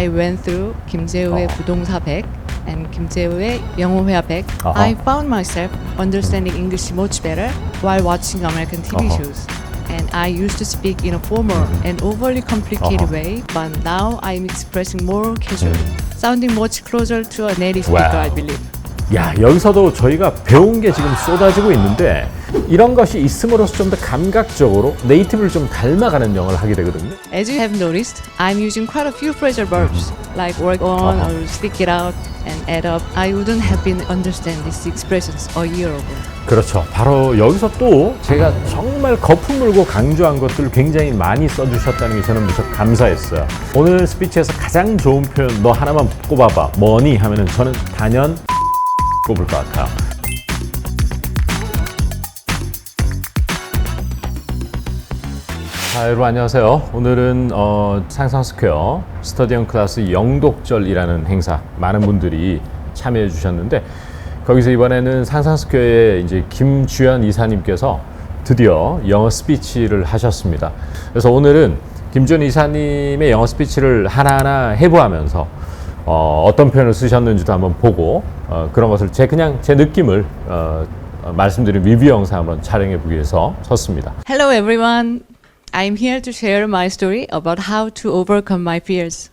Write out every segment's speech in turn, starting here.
I went through 김재우의 부동사 100 and 김재우의 영어 회화 100. I found myself understanding English much better while watching American TV shows. And I used to speak in a formal and overly complicated way, but now I'm expressing more casually, sounding much closer to a native speaker, Wow. I believe. 야, 여기서도 저희가 배운 게 지금 쏟아지고 있는데 이런 것이 있음으로써 좀 더 감각적으로 네이티브를 좀 닮아가는 영어를 하게 되거든요. As you have noticed, I'm using quite a few phrasal verbs, like work on or stick it out and add up. I wouldn't have been understand these expressions a year ago. 그렇죠. 바로 여기서 또 제가 정말 거품 물고 강조한 것들을 굉장히 많이 써주셨다는 게 저는 무척 감사했어요. 오늘 스피치에서 가장 좋은 표현 너 하나만 꼽아봐. 뭐니? 하면은 저는 단연 꼽을 것 같아요. 자, 여러분 안녕하세요. 오늘은 상상스퀘어 스터디언 클래스 영독절이라는 행사 많은 분들이 참여해 주셨는데 거기서 이번에는 상상스퀘어의 이제 김주연 이사님께서 드디어 영어 스피치를 하셨습니다. 그래서 오늘은 김주연 이사님의 영어 스피치를 하나하나 해부하면서 어떤 표현을 쓰셨는지도 한번 보고 그런 것을 제 느낌을 말씀드린 리뷰 영상 한번 촬영해 보기 위해서 섰습니다. Hello everyone. I'm here to share my story about how to overcome my fears.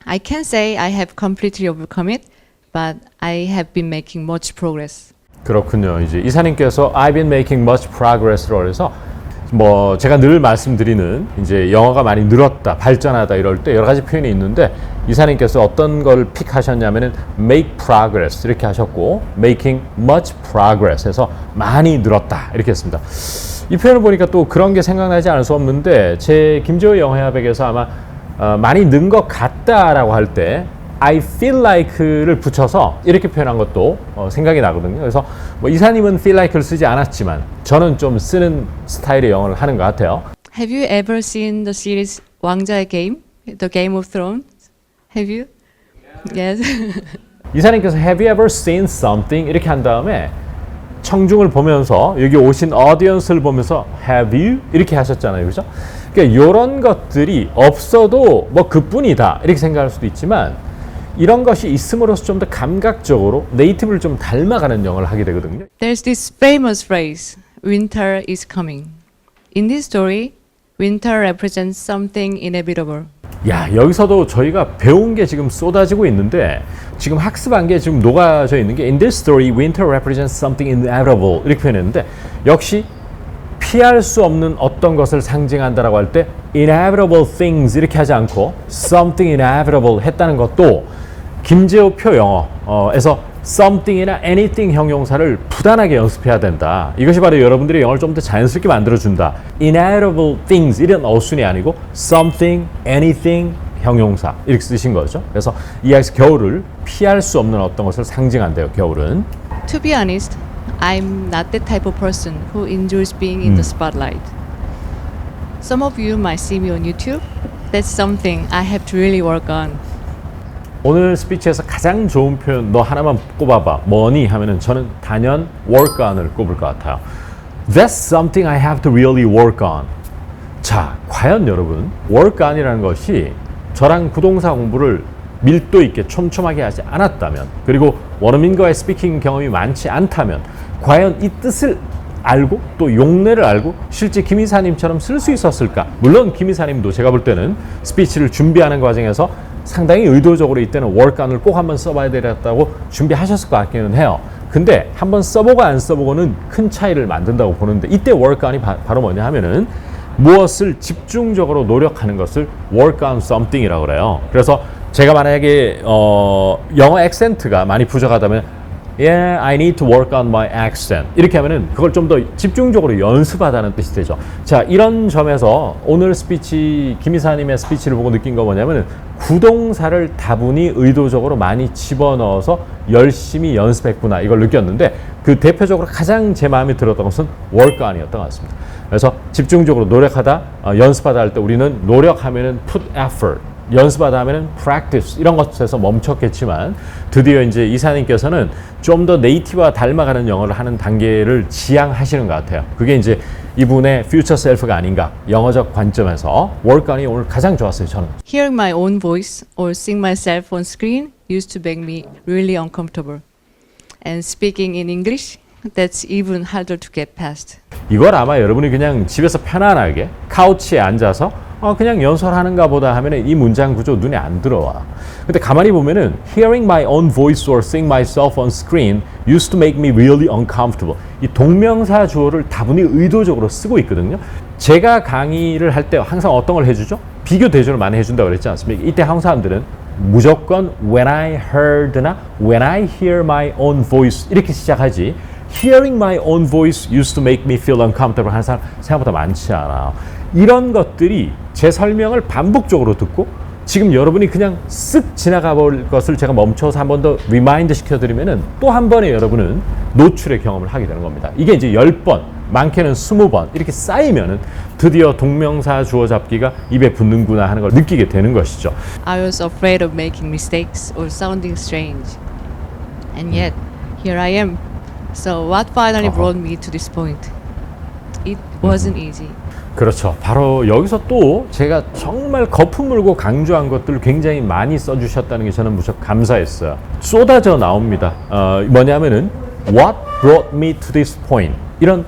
I can't say I have completely overcome it, but I have been making much progress. 그렇군요. 이제 이사님께서 I've been making much progress라고 해서 뭐 제가 늘 말씀드리는 이제 영어가 많이 늘었다, 발전하다 이럴 때 여러 가지 표현이 있는데 이사님께서 어떤 걸 픽하셨냐면은 make progress 이렇게 하셨고 making much progress 해서 많이 늘었다 이렇게 했습니다. 이 표현을 보니까 또 그런 게 생각나지 않을 수 없는데 제 김재우 영어회화백에서 아마 많이 는 것 같다라고 할 때 I feel like를 붙여서 이렇게 표현한 것도 생각이 나거든요. 그래서 뭐 이사님은 feel like를 쓰지 않았지만 저는 좀 쓰는 스타일의 영어를 하는 것 같아요. Have you ever seen the series 왕자의 게임? The Game of Thrones? Have you? Yes. 이사님께서 have you ever seen something 이렇게 한 다음에 청중을 보면서 여기 오신 어디언스를 보면서 have you 이렇게 하셨잖아요. 그죠? 그러니까 이런 것들이 없어도 뭐 그뿐이다 이렇게 생각할 수도 있지만 이런 것이 있음으로써 좀 더 감각적으로 네이티브를 좀 닮아가는 영어를 하게 되거든요. There's this famous phrase, winter is coming. In this story, winter represents something inevitable. 야, 여기서도 저희가 배운 게 지금 쏟아지고 있는데 지금 학습한 게 지금 녹아져 있는 게 In this story, winter represents something inevitable 이렇게 표현했는데 역시 피할 수 없는 어떤 것을 상징한다라고 할 때 inevitable things 이렇게 하지 않고 something inevitable 했다는 것도 김재우 표 영어에서 something이나 anything 형용사를 부단하게 연습해야 된다. 이것이 바로 여러분들의 영어를 좀 더 자연스럽게 만들어준다. inevitable things 이런 어순이 아니고 something, anything 형용사 이렇게 쓰신 거죠. 그래서 이 아이스 겨울을 피할 수 없는 어떤 것을 상징한대요. 겨울은. To be honest, I'm not the type of person who enjoys being in the spotlight. Some of you might see me on YouTube. That's something I have to really work on. 오늘 스피치에서 가장 좋은 표현 너 하나만 꼽아봐. 뭐니? 하면은 저는 단연 work on을 꼽을 것 같아요. That's something I have to really work on. 자, 과연 여러분 work on이라는 것이 저랑 부동사 공부를 밀도 있게 촘촘하게 하지 않았다면 그리고 원어민과의 스피킹 경험이 많지 않다면 과연 이 뜻을 알고 또 용례를 알고 실제 김 이사님처럼 쓸 수 있었을까? 물론 김 이사님도 제가 볼 때는 스피치를 준비하는 과정에서 상당히 의도적으로 이때는 work on을 꼭 한번 써봐야 되겠다고 준비하셨을 것 같기는 해요. 근데 한번 써보고 안 써보고는 큰 차이를 만든다고 보는데 이때 work on이 바로 뭐냐 하면은 무엇을 집중적으로 노력하는 것을 work on something이라고 그래요. 그래서 제가 만약에 영어 액센트가 많이 부족하다면 Yeah, I need to work on my accent. 이렇게 하면은 그걸 좀 더 집중적으로 연습하다는 뜻이 되죠. 자, 이런 점에서 오늘 스피치, 김 이사님의 스피치를 보고 느낀 거 뭐냐면은 구동사를 다분히 의도적으로 많이 집어넣어서 열심히 연습했구나. 이걸 느꼈는데 그 대표적으로 가장 제 마음에 들었던 것은 work on이었던 것 같습니다. 그래서 집중적으로 노력하다, 연습하다 할 때 우리는 노력하면은 put effort. 연습하다 하면은 practice 이런 것에서 멈췄겠지만 드디어 이제 이사님께서는 좀 더 네이티브와 닮아가는 영어를 하는 단계를 지향하시는 것 같아요. 그게 이제 이분의 future self가 아닌가. 영어적 관점에서 workon이 오늘 가장 좋았어요, 저는. Hearing my own voice or seeing myself on screen used to make me really uncomfortable. And speaking in English, that's even harder to get past. 이걸 아마 여러분이 그냥 집에서 편안하게 카우치에 앉아서 그냥 연설하는가 보다 하면 이 문장 구조 눈에 안 들어와. 근데 가만히 보면은 hearing my own voice or seeing myself on screen used to make me really uncomfortable. 이 동명사 주어를 다분히 의도적으로 쓰고 있거든요. 제가 강의를 할 때 항상 어떤 걸 해주죠? 비교 대조를 많이 해준다고 그랬지 않습니까? 이때 한국 사람들은 무조건 when I heard나 when I hear my own voice 이렇게 시작하지 hearing my own voice used to make me feel uncomfortable 하는 사람 생각보다 많지 않아요. 이런 것들이 제 설명을 반복적으로 듣고 지금 여러분이 그냥 쓱 지나가 볼 것을 제가 멈춰서 한 번 더 리마인드 시켜드리면은 또 한 번에 여러분은 노출의 경험을 하게 되는 겁니다. 이게 이제 10번, 많게는 20번 이렇게 쌓이면은 드디어 동명사 주어 잡기가 입에 붙는구나 하는 걸 느끼게 되는 것이죠. I was afraid of making mistakes or sounding strange. And yet, here I am. So what finally brought me to this point? It wasn't easy. 그렇죠. 바로 여기서 또 제가 정말 거품 물고 강조한 것들을 굉장히 많이 써주셨다는 게 저는 무척 감사했어요. 쏟아져 나옵니다. 뭐냐면은 What brought me to this point? 이런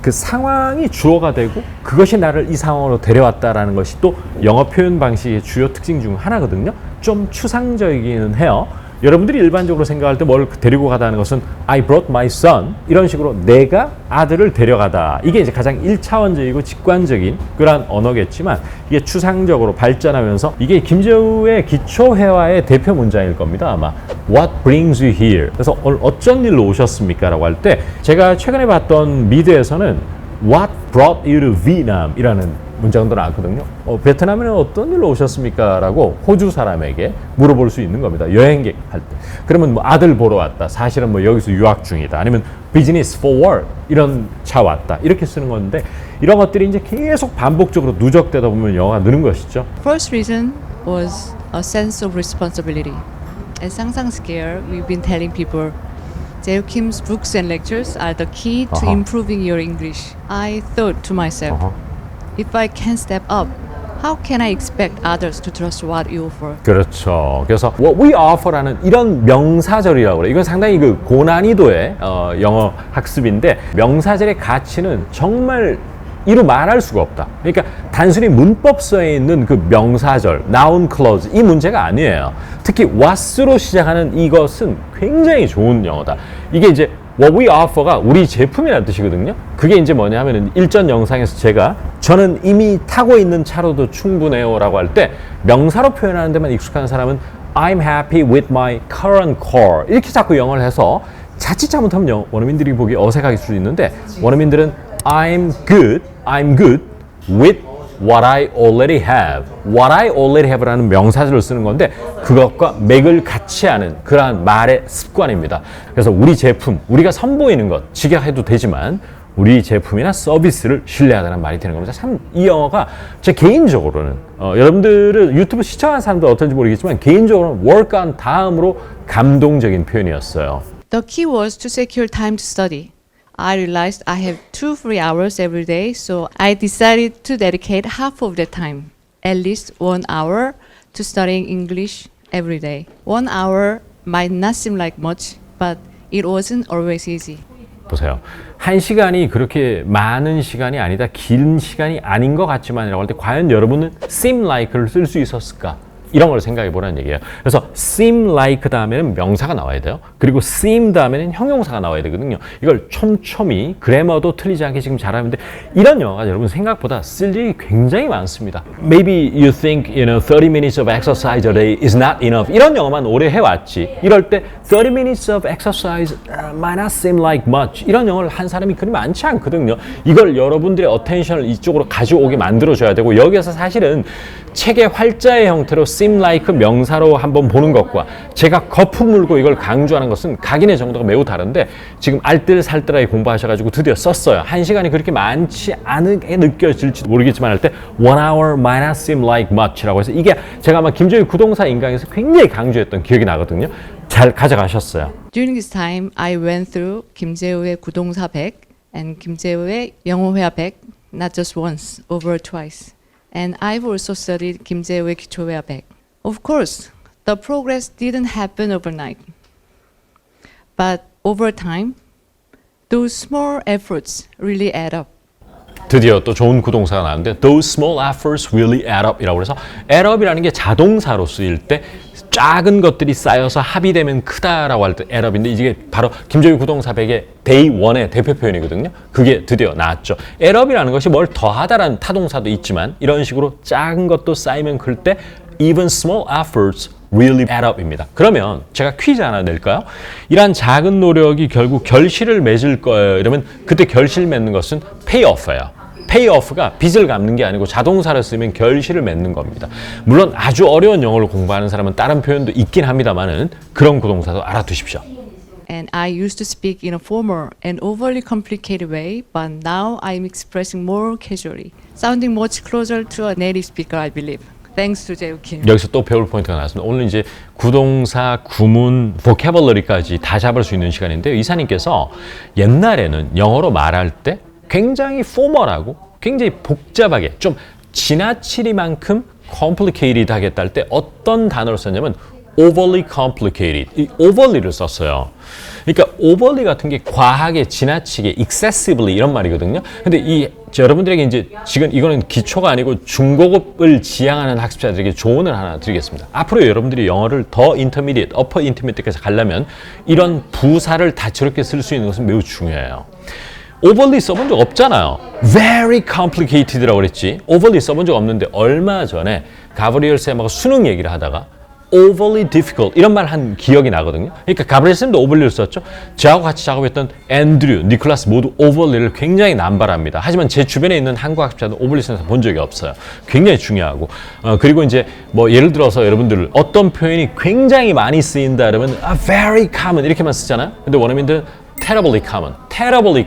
그 상황이 주어가 되고 그것이 나를 이 상황으로 데려왔다라는 것이 또 영어 표현 방식의 주요 특징 중 하나거든요. 좀 추상적이기는 해요. 여러분들이 일반적으로 생각할 때 뭘 데리고 가다는 것은 I brought my son 이런 식으로 내가 아들을 데려가다 이게 이제 가장 1차원적이고 직관적인 그러한 언어겠지만 이게 추상적으로 발전하면서 이게 김재우의 기초회화의 대표 문장일 겁니다 아마 What brings you here? 그래서 오늘 어쩐 일로 오셨습니까? 라고 할 때 제가 최근에 봤던 미드에서는 What brought you to Vietnam? 이라는 문장도 나왔거든요. 베트남에는 어떤 일로 오셨습니까? 라고 호주 사람에게 물어볼 수 있는 겁니다. 여행객 할 때. 그러면 뭐 아들 보러 왔다. 사실은 뭐 여기서 유학 중이다. 아니면 business for work. 이런 차 왔다. 이렇게 쓰는 건데 이런 것들이 이제 계속 반복적으로 누적되다 보면 영어가 느는 것이죠. First reason was a sense of responsibility. At Sangsang Scare, we've been telling people Jae Kim's books and lectures are the key to improving your English. I thought to myself, if I can't step up, how can I expect others to trust what you offer? 그렇죠. 그래서 what we offer라는 이런 명사절이라고 그래요. 이건 상당히 그 고난이도의 영어 학습인데 명사절의 가치는 정말 이루 말할 수가 없다. 그러니까 단순히 문법서에 있는 그 명사절, noun clause 이 문제가 아니에요. 특히 what으로 시작하는 이것은 굉장히 좋은 영어다. 이게 이제 what we offer가 우리 제품이라는 뜻이거든요. 그게 이제 뭐냐 하면은 일전 영상에서 제가 저는 이미 타고 있는 차로도 충분해요 라고 할 때 명사로 표현하는 데만 익숙한 사람은 I'm happy with my current car 이렇게 자꾸 영어를 해서 자칫 잘못하면 원어민들이 보기 어색할 수 있는데 원어민들은 I'm good with what I already have. What I already have라는 명사절을 쓰는 건데 그것과 맥을 같이 하는 그러한 말의 습관입니다. 그래서 우리 제품, 우리가 선보이는 것 직역해도 되지만 우리 제품이나 서비스를 신뢰하다는 말이 되는 겁니다. 참 이 영어가 제 개인적으로는 여러분들은 유튜브 시청한 사람들 어떤지 모르겠지만 개인적으로는 work on 다음으로 감동적인 표현이었어요. The key was to secure time to study. I realized I have 2 free hours every day, so I decided to dedicate half of that time, at least 1 hour, to studying English every day. 1 hour might not seem like much, but it wasn't always easy. 보세요. 1시간이 그렇게 많은 시간이 아니다. 긴 시간이 아닌 것 같지만이라고 할 때 과연 여러분은 seem like를 쓸 수 있었을까? 이런 걸 생각해 보라는 얘기예요. 그래서 seem like 다음에는 명사가 나와야 돼요. 그리고 seem 다음에는 형용사가 나와야 되거든요. 이걸 촘촘히 그래머도 틀리지 않게 지금 잘하는데 이런 영어가 여러분 생각보다 쓸 일이 굉장히 많습니다. Maybe you think 30 minutes of exercise a day is not enough. 이런 영어만 오래 해왔지. 이럴 때 30 minutes of exercise might not seem like much. 이런 영어를 한 사람이 그리 많지 않거든요. 이걸 여러분들의 attention을 이쪽으로 가져오게 만들어줘야 되고 여기에서 사실은 책의 활자의 형태로 seem like 명사로 한번 보는 것과 제가 거품 물고 이걸 강조하는 것은 각인의 정도가 매우 다른데 지금 알뜰살뜰하게 공부하셔가지고 드디어 썼어요. 1시간이 그렇게 많지 않게 느껴질지도 모르겠지만 할 때 1 hour might not seem like much라고 해서 이게 제가 아마 김재우 구동사 인강에서 굉장히 강조했던 기억이 나거든요. 잘 가져가셨어요. During this time, I went through 김재우의 구동사 100 and 김재우의 영어 회화 100, not just once, over twice. And I've also studied 김재우의 기초 회화 100. Of course, the progress didn't happen overnight. But over time, those small efforts really add up. 드디어 또 좋은 구동사가 나왔는데 those small efforts really add up 이라고 해서 add up이라는 게 자동사로 쓰일 때 작은 것들이 쌓여서 합의되면 크다라고 할 때 add up인데 이게 바로 김재우 구동사 100의 day 1의 대표 표현이거든요. 그게 드디어 나왔죠. add up이라는 것이 뭘 더하다라는 타동사도 있지만 이런 식으로 작은 것도 쌓이면 클 때 even small efforts really add up입니다. 그러면 제가 퀴즈 하나 낼까요? 이러한 작은 노력이 결국 결실을 맺을 거예요. 이러면 그때 결실 맺는 것은 payoff예요. payoff가 빚을 갚는 게 아니고 자동사를 쓰면 결실을 맺는 겁니다. 물론 아주 어려운 영어를 공부하는 사람은 다른 표현도 있긴 합니다만은 그런 구동사도 알아두십시오. And I used to speak in a formal and overly complicated way, but now I'm expressing more casually, sounding much closer to a native speaker, I believe. Thanks to 재우 Kim. 여기서 또 배울 포인트가 나왔습니다. 오늘 이제 구동사, 구문, 보캐블러리까지 다 잡을 수 있는 시간인데요. 이사님께서 옛날에는 영어로 말할 때 굉장히 포멀하고 굉장히 복잡하게 좀 지나치리만큼 complicated 하겠다 할 때 어떤 단어를 썼냐면 overly complicated, 이 overly를 썼어요. 그러니까 overly 같은 게 과하게, 지나치게, excessively 이런 말이거든요. 근데 이 여러분들에게 이제 지금 이거는 기초가 아니고 중고급을 지향하는 학습자들에게 조언을 하나 드리겠습니다. 앞으로 여러분들이 영어를 더 intermediate, upper intermediate까지 가려면 이런 부사를 다채롭게 쓸 수 있는 것은 매우 중요해요. overly 써본 적 없잖아요. very complicated라고 그랬지. overly 써본 적 없는데 얼마 전에 가브리엘 쌤하고 수능 얘기를 하다가 overly difficult 이런 말 한 기억이 나거든요. 그러니까 가브리엘 쌤도 overly를 썼죠. 저하고 같이 작업했던 앤드류, 니콜라스 모두 overly를 굉장히 남발합니다. 하지만 제 주변에 있는 한국 학습자는 overly 써서 본 적이 없어요. 굉장히 중요하고 그리고 이제 뭐 예를 들어서 여러분들 어떤 표현이 굉장히 많이 쓰인다 그러면 very common 이렇게만 쓰잖아요. 근데 원어민들은 terribly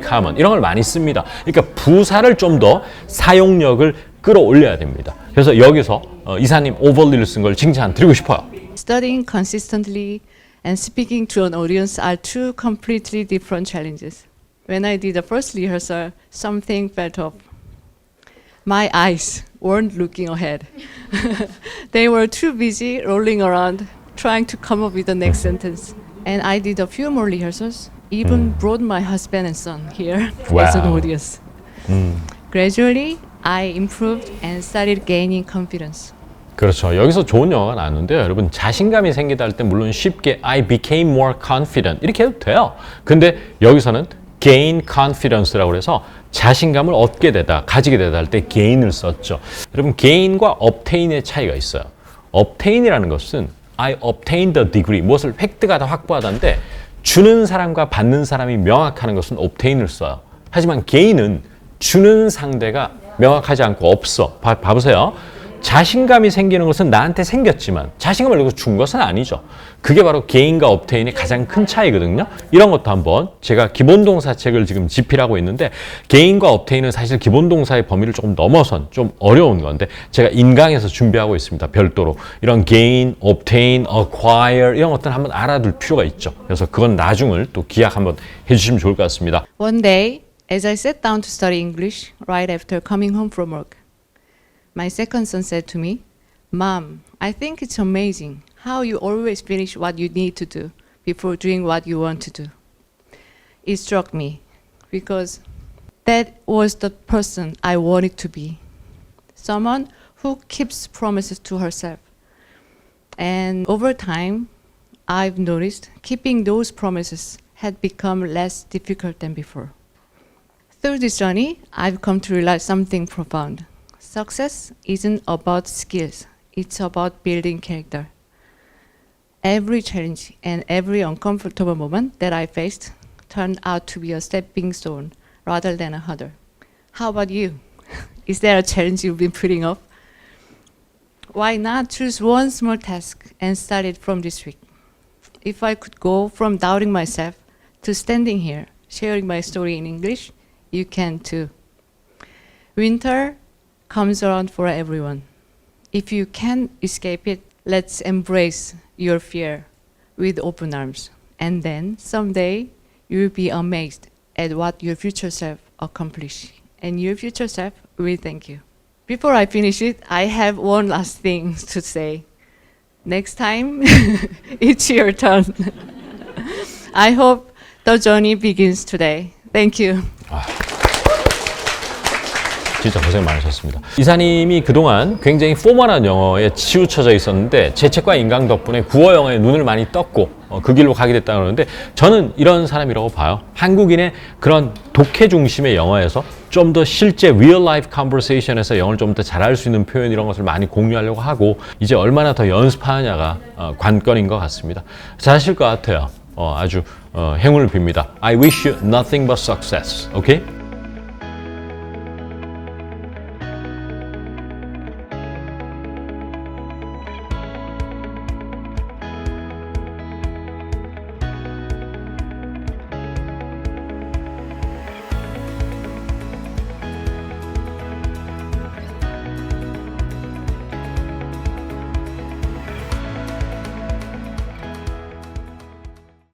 common 이런 걸 많이 씁니다. 그러니까 부사를 좀 더 사용력을 끌어올려야 됩니다. 그래서 여기서 이사님 overly를 쓴 걸 칭찬 드리고 싶어요. Studying consistently and speaking to an audience are two completely different challenges. When I did the first rehearsal, something felt off. My eyes weren't looking ahead. They were too busy rolling around, trying to come up with the next sentence. And I did a few more rehearsals, even brought my husband and son here as an Wow. audience. Gradually, I improved and started gaining confidence. 그렇죠. 여기서 좋은 영어가 나왔는데요. 여러분 자신감이 생기다 할 때 물론 쉽게 I became more confident 이렇게 해도 돼요. 근데 여기서는 gain confidence라고 해서 자신감을 얻게 되다, 가지게 되다 할 때 gain을 썼죠. 여러분 gain과 obtain의 차이가 있어요. obtain이라는 것은 I obtained a degree, 무엇을 획득하다, 확보하다인데 주는 사람과 받는 사람이 명확하는 것은 obtain을 써요. 하지만 gain은 주는 상대가 명확하지 않고 없어. 봐보세요. 자신감이 생기는 것은 나한테 생겼지만 자신감을 내고 준 것은 아니죠. 그게 바로 gain과 obtain의 가장 큰 차이거든요. 이런 것도 한번 제가 기본동사 책을 지금 집필하고 있는데 gain과 obtain은 사실 기본동사의 범위를 조금 넘어선 좀 어려운 건데 제가 인강에서 준비하고 있습니다. 별도로 이런 gain, obtain, acquire 이런 것들은 한번 알아둘 필요가 있죠. 그래서 그건 나중을 또 기약 한번 해주시면 좋을 것 같습니다. One day, as I sat down to study English right after coming home from work, my second son said to me, "Mom, I think it's amazing how you always finish what you need to do before doing what you want to do." It struck me because that was the person I wanted to be. Someone who keeps promises to herself. And over time, I've noticed keeping those promises had become less difficult than before. Through this journey, I've come to realize something profound. Success isn't about skills, it's about building character. Every challenge and every uncomfortable moment that I faced turned out to be a stepping stone rather than a hurdle. How about you? Is there a challenge you've been putting off? Why not choose one small task and start it from this week? If I could go from doubting myself to standing here, sharing my story in English, you can too. Winter comes around for everyone. If you can't escape it, let's embrace your fear with open arms. And then someday you'll be amazed at what your future self accomplished. And your future self will thank you. Before I finish it, I have one last thing to say. Next time, it's your turn. I hope the journey begins today. Thank you. 진짜 고생 많으셨습니다. 이사님이 그동안 굉장히 포멀한 영어에 치우쳐져 있었는데 제 책과 인강 덕분에 국어 영어에 눈을 많이 떴고 그 길로 가게 됐다 그러는데 저는 이런 사람이라고 봐요. 한국인의 그런 독해 중심의 영어에서 좀 더 실제 real life conversation에서 영어를 좀 더 잘할 수 있는 표현 이런 것을 많이 공유하려고 하고 이제 얼마나 더 연습하느냐가 관건인 것 같습니다. 잘하실 것 같아요. 아주 행운을 빕니다. I wish you nothing but success. Okay?